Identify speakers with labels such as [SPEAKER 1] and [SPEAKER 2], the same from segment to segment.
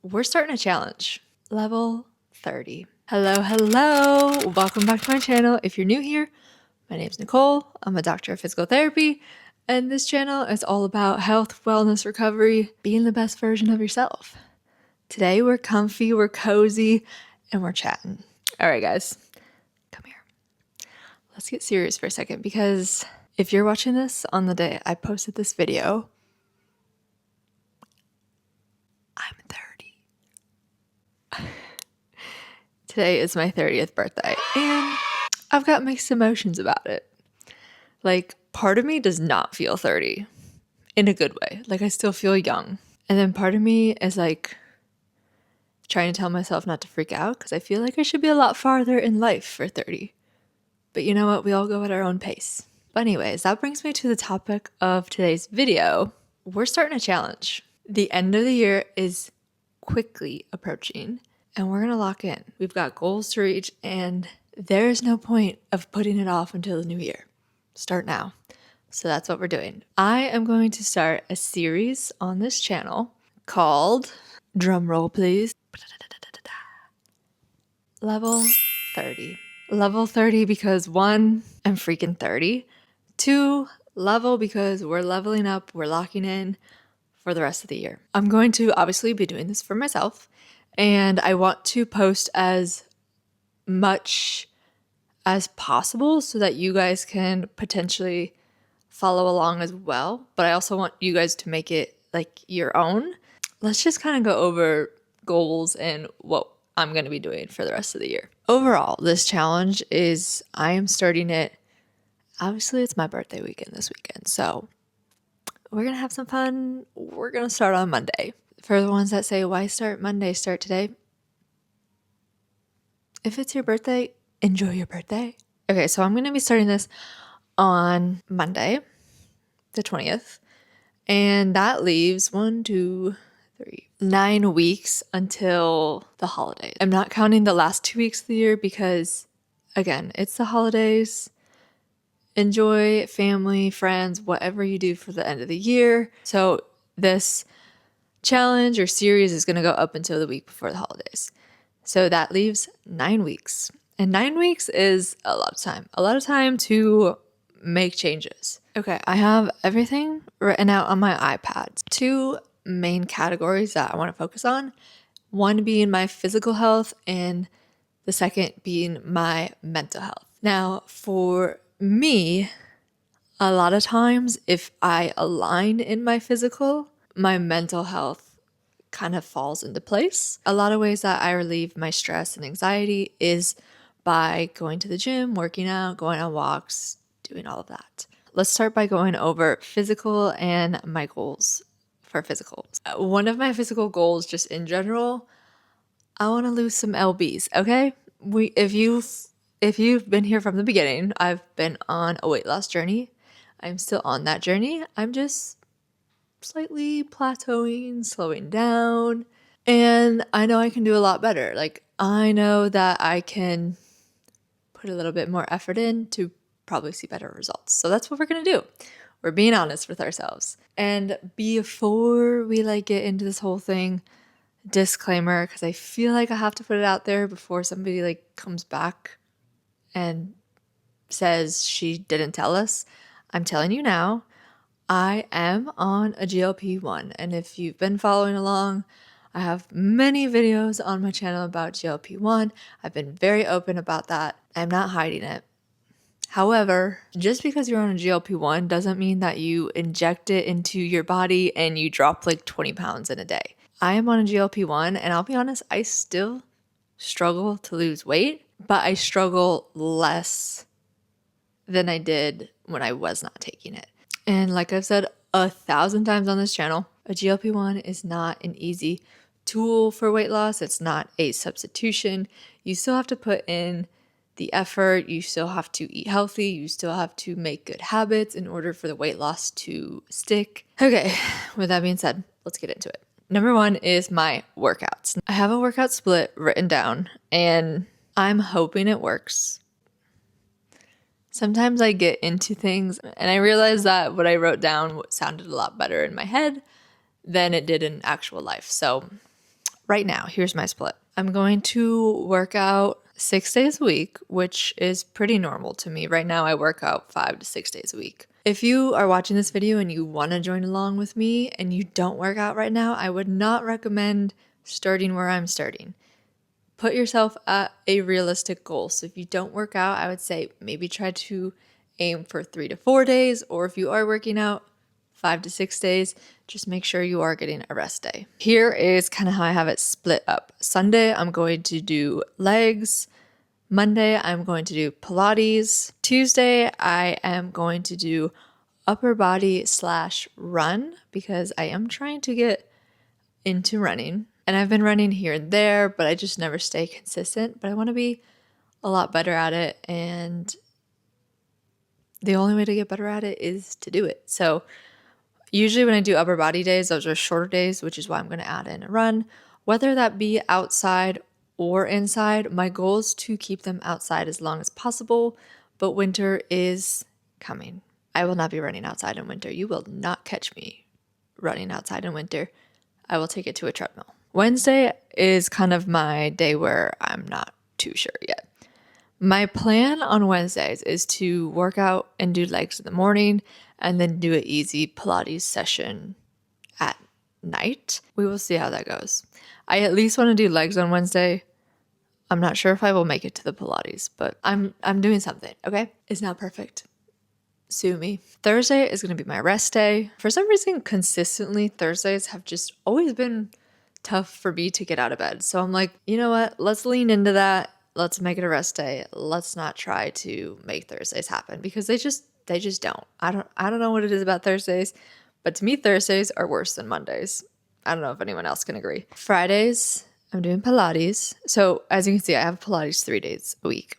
[SPEAKER 1] We're starting a challenge. Level 30. Hello. Welcome back to my channel. If you're new here, my name's Nicole. I'm a doctor of physical therapy, and this channel is all about health, wellness, recovery, being the best version of yourself. Today we're comfy, we're cozy, and we're chatting. All right, guys, come here. Let's get serious for a second, because if you're watching this on the day I posted this video, I'm 30. Today is my 30th birthday, and I've got mixed emotions about it. Like, part of me does not feel 30 in a good way. Like, I still feel young. And then part of me is like trying to tell myself not to freak out because I feel like I should be a lot farther in life for 30. But you know what? We all go at our own pace. But anyways, that brings me to the topic of today's video. We're starting a challenge. The end of the year is quickly approaching, and we're going to lock in. We've got goals to reach, and there is no point of putting it off until the new year. Start now. So that's what we're doing. I am going to start a series on this channel called, drumroll please, Level 30. Level 30 because 1, I'm freaking 30. 2, level because we're leveling up, we're locking in for the rest of the year. I'm going to obviously be doing this for myself, and I want to post as much as possible so that you guys can potentially follow along as well. But I also want you guys to make it like your own. Let's just kind of go over goals and what I'm going to be doing for the rest of the year. Overall, this challenge is, I am starting it, obviously it's my birthday weekend this weekend, so we're going to have some fun. We're going to start on Monday. For the ones that say, why start Monday, start today? If it's your birthday, enjoy your birthday. Okay, so I'm going to be starting this on Monday, the 20th, and that leaves 9 weeks until the holidays. I'm not counting the last 2 weeks of the year because, again, it's the holidays. Enjoy family, friends, whatever you do for the end of the year. So this challenge or series is going to go up until the week before the holidays. So that leaves 9 weeks. And 9 weeks is a lot of time to make changes. Okay, I have everything written out on my iPad. 2 main categories that I want to focus on. One being my physical health, and the second being my mental health. Now, for me, a lot of times if I align in my physical, my mental health kind of falls into place. A lot of ways that I relieve my stress and anxiety is by going to the gym, working out, going on walks, doing all of that. Let's start by going over physical and my goals for physical. One of my physical goals, just in general, I want to lose some lbs. Okay, if you've been here from the beginning, I've been on a weight loss journey. I'm still on that journey. I'm just slightly plateauing, slowing down, and I know I can do a lot better. Like, I know that I can put a little bit more effort in to probably see better results. So that's what we're gonna do. We're being honest with ourselves. And before we get into this whole thing, disclaimer, because I feel like I have to put it out there before somebody comes back and says she didn't tell us. I'm telling you now, I am on a GLP-1, and if you've been following along, I have many videos on my channel about GLP-1. I've been very open about that. I'm not hiding it. However, just because you're on a GLP-1 doesn't mean that you inject it into your body and you drop 20 pounds in a day. I am on a GLP-1, and I'll be honest, I still struggle to lose weight, but I struggle less than I did when I was not taking it. And like I've said 1,000 times on this channel, a GLP-1 is not an easy tool for weight loss. It's not a substitution. You still have to put in the effort. You still have to eat healthy. You still have to make good habits in order for the weight loss to stick. Okay, with that being said, let's get into it. Number 1 is my workouts. I have a workout split written down, and I'm hoping it works. Sometimes I get into things and I realize that what I wrote down sounded a lot better in my head than it did in actual life. So right now, here's my split. I'm going to work out 6 days a week, which is pretty normal to me. Right now, I work out 5 to 6 days a week. If you are watching this video and you want to join along with me and you don't work out right now, I would not recommend starting where I'm starting. Put yourself at a realistic goal. So if you don't work out, I would say maybe try to aim for 3 to 4 days, or if you are working out, 5 to 6 days, just make sure you are getting a rest day. Here is kind of how I have it split up. Sunday, I'm going to do legs. Monday, I'm going to do Pilates. Tuesday, I am going to do upper body / run because I am trying to get into running. And I've been running here and there, but I just never stay consistent. But I want to be a lot better at it. And the only way to get better at it is to do it. So usually when I do upper body days, those are shorter days, which is why I'm going to add in a run. Whether that be outside or inside, my goal is to keep them outside as long as possible. But winter is coming. I will not be running outside in winter. You will not catch me running outside in winter. I will take it to a treadmill. Wednesday is kind of my day where I'm not too sure yet. My plan on Wednesdays is to work out and do legs in the morning and then do an easy Pilates session at night. We will see how that goes. I at least want to do legs on Wednesday. I'm not sure if I will make it to the Pilates, but I'm doing something, okay? It's not perfect. Sue me. Thursday is going to be my rest day. For some reason, consistently, Thursdays have just always been tough for me to get out of bed. So I'm like, you know what? Let's lean into that. Let's make it a rest day. Let's not try to make Thursdays happen because they just don't. I don't know what it is about Thursdays, but to me, Thursdays are worse than Mondays. I don't know if anyone else can agree. Fridays, I'm doing Pilates. So as you can see, I have Pilates 3 days a week.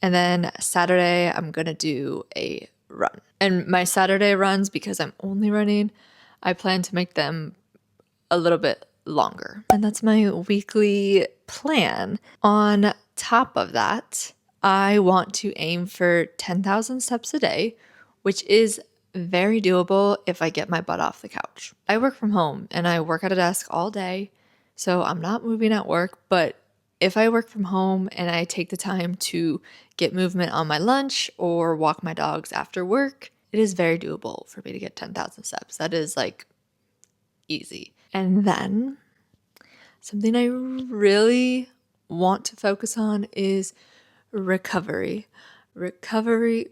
[SPEAKER 1] And then Saturday, I'm going to do a run. And my Saturday runs, because I'm only running, I plan to make them a little bit longer. And that's my weekly plan. On top of that, I want to aim for 10,000 steps a day, which is very doable if I get my butt off the couch. I work from home and I work at a desk all day, so I'm not moving at work, but if I work from home and I take the time to get movement on my lunch or walk my dogs after work, it is very doable for me to get 10,000 steps. That is like easy. And then something I really want to focus on is recovery. Recovery.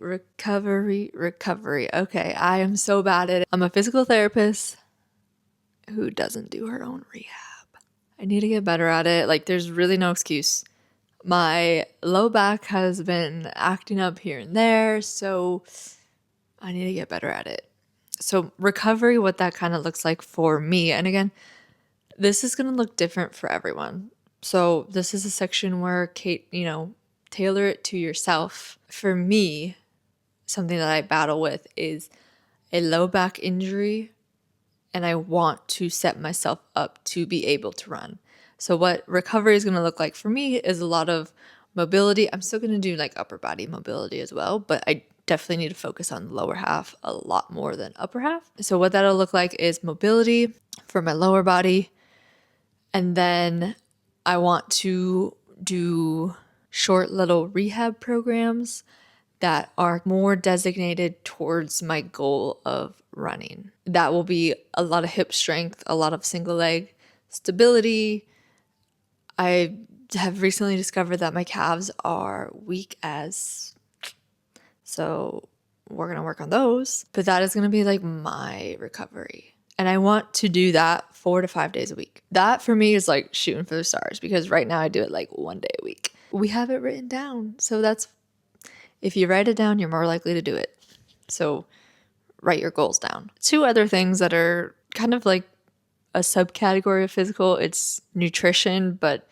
[SPEAKER 1] Okay, I am so bad at it. I'm a physical therapist who doesn't do her own rehab. I need to get better at it. Like, there's really no excuse. My low back has been acting up here and there, so I need to get better at it. So recovery, what that kind of looks like for me. And again, this is going to look different for everyone. So this is a section where Kate, tailor it to yourself. For me, something that I battle with is a low back injury, and I want to set myself up to be able to run. So what recovery is going to look like for me is a lot of mobility. I'm still going to do like upper body mobility as well, but I definitely need to focus on the lower half a lot more than upper half. So what that'll look like is mobility for my lower body. And then I want to do short little rehab programs that are more designated towards my goal of running. That will be a lot of hip strength, a lot of single leg stability. I have recently discovered that my calves are weak as, so we're going to work on those. But that is going to be like my recovery. And I want to do that 4 to 5 days a week. That for me is like shooting for the stars because right now I do it like 1 day a week. We have it written down. So if you write it down, you're more likely to do it. So write your goals down. 2 other things that are kind of like a subcategory of physical, it's nutrition, but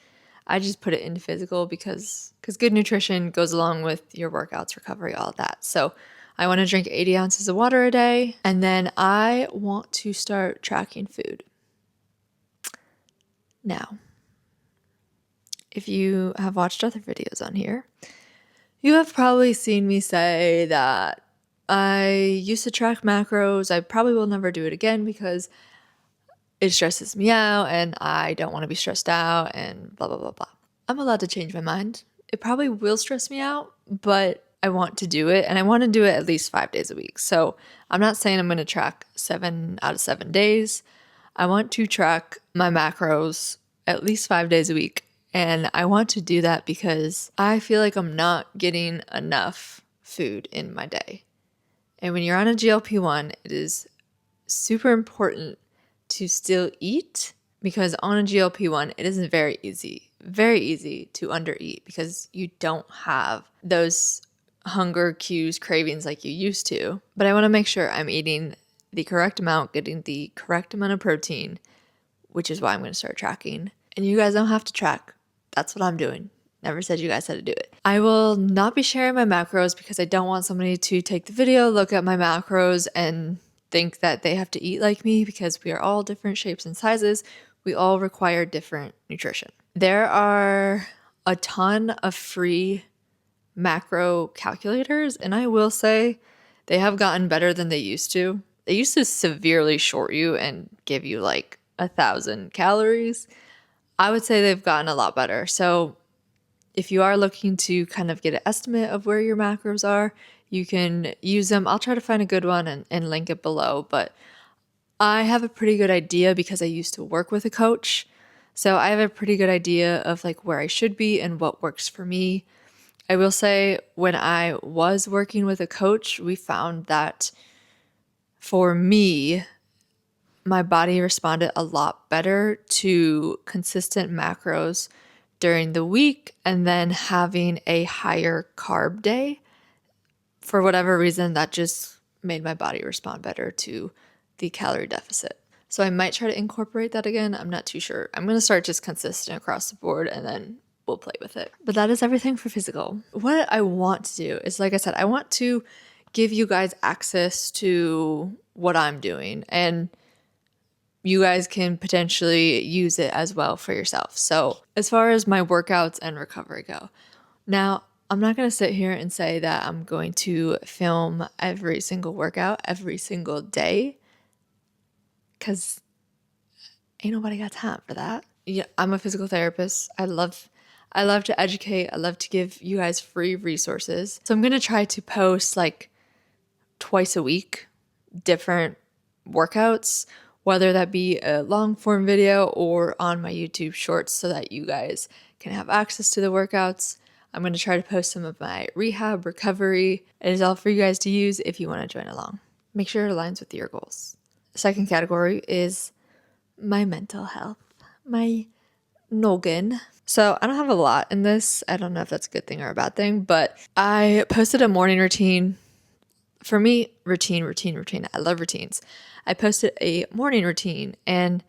[SPEAKER 1] I just put it into physical because good nutrition goes along with your workouts, recovery, all of that. So I want to drink 80 ounces of water a day, and then I want to start tracking food. Now, if you have watched other videos on here, you have probably seen me say that I used to track macros. I probably will never do it again because it stresses me out and I don't want to be stressed out and blah, blah, blah, blah. I'm allowed to change my mind. It probably will stress me out, but I want to do it, and I want to do it at least 5 days a week. So I'm not saying I'm going to track 7 out of 7 days. I want to track my macros at least 5 days a week. And I want to do that because I feel like I'm not getting enough food in my day. And when you're on a GLP-1, it is super important to still eat, because on a GLP-1, it isn't very easy to undereat because you don't have those hunger cues, cravings like you used to. But I want to make sure I'm eating the correct amount, getting the correct amount of protein, which is why I'm going to start tracking. And you guys don't have to track. That's what I'm doing. Never said you guys had to do it. I will not be sharing my macros because I don't want somebody to take the video, look at my macros, and think that they have to eat like me, because we are all different shapes and sizes. We all require different nutrition. There are a ton of free macro calculators, and I will say they have gotten better than they used to. They used to severely short you and give you like 1,000 calories. I would say they've gotten a lot better. So if you are looking to kind of get an estimate of where your macros are, you can use them. I'll try to find a good one and link it below. But I have a pretty good idea because I used to work with a coach. So I have a pretty good idea of like where I should be and what works for me. I will say when I was working with a coach, we found that for me, my body responded a lot better to consistent macros during the week and then having a higher carb day. For whatever reason, that just made my body respond better to the calorie deficit. So I might try to incorporate that again. I'm not too sure. I'm going to start just consistent across the board and then we'll play with it. But that is everything for physical. What I want to do is, like I said, I want to give you guys access to what I'm doing, and you guys can potentially use it as well for yourself. So as far as my workouts and recovery go, now I'm not going to sit here and say that I'm going to film every single workout every single day, because ain't nobody got time for that. Yeah, I'm a physical therapist. I love to educate. I love to give you guys free resources. So I'm going to try to post like twice a week different workouts, whether that be a long form video or on my YouTube shorts, so that you guys can have access to the workouts. I'm going to try to post some of my rehab, recovery. It is all for you guys to use if you want to join along. Make sure it aligns with your goals. The second category is my mental health, my noggin. So I don't have a lot in this. I don't know if that's a good thing or a bad thing, but I posted a morning routine. For me, routine. I love routines. I posted a morning routine, and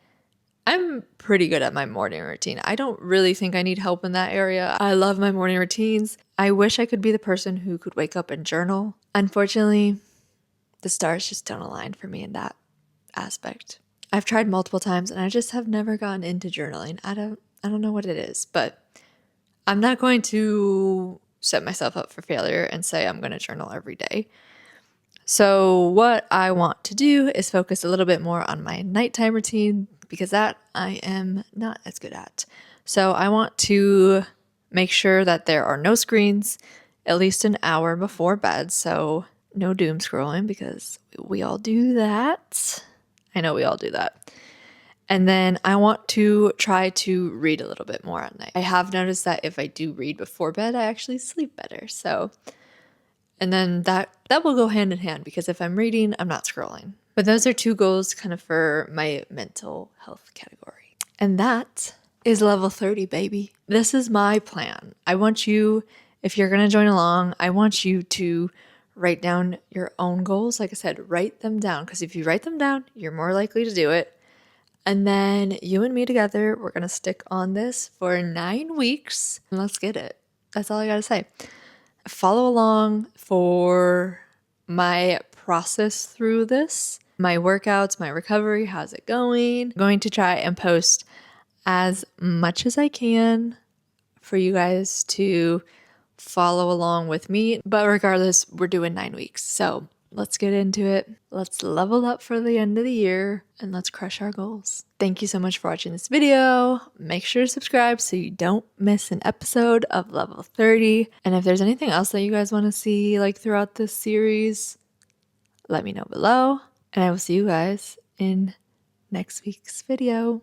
[SPEAKER 1] I'm pretty good at my morning routine. I don't really think I need help in that area. I love my morning routines. I wish I could be the person who could wake up and journal. Unfortunately, the stars just don't align for me in that aspect. I've tried multiple times and I just have never gotten into journaling. I don't know what it is, but I'm not going to set myself up for failure and say I'm going to journal every day. So what I want to do is focus a little bit more on my nighttime routine, because that I am not as good at. So I want to make sure that there are no screens at least an hour before bed. So no doom scrolling, because we all do that. I know we all do that. And then I want to try to read a little bit more at night. I have noticed that if I do read before bed, I actually sleep better. So, and then that will go hand in hand, because if I'm reading, I'm not scrolling. But those are two goals kind of for my mental health category. And that is level 30, baby. This is my plan. I want you, if you're going to join along, I want you to write down your own goals. Like I said, write them down, because if you write them down, you're more likely to do it. And then you and me together, we're going to stick on this for 9 weeks, and let's get it. That's all I got to say. Follow along for my process through this, my workouts, my recovery, how's it going? I'm going to try and post as much as I can for you guys to follow along with me. But regardless, we're doing 9 weeks. So let's get into it. Let's level up for the end of the year and let's crush our goals. Thank you so much for watching this video. Make sure to subscribe so you don't miss an episode of Level 30. And if there's anything else that you guys want to see like throughout this series, let me know below. And I will see you guys in next week's video.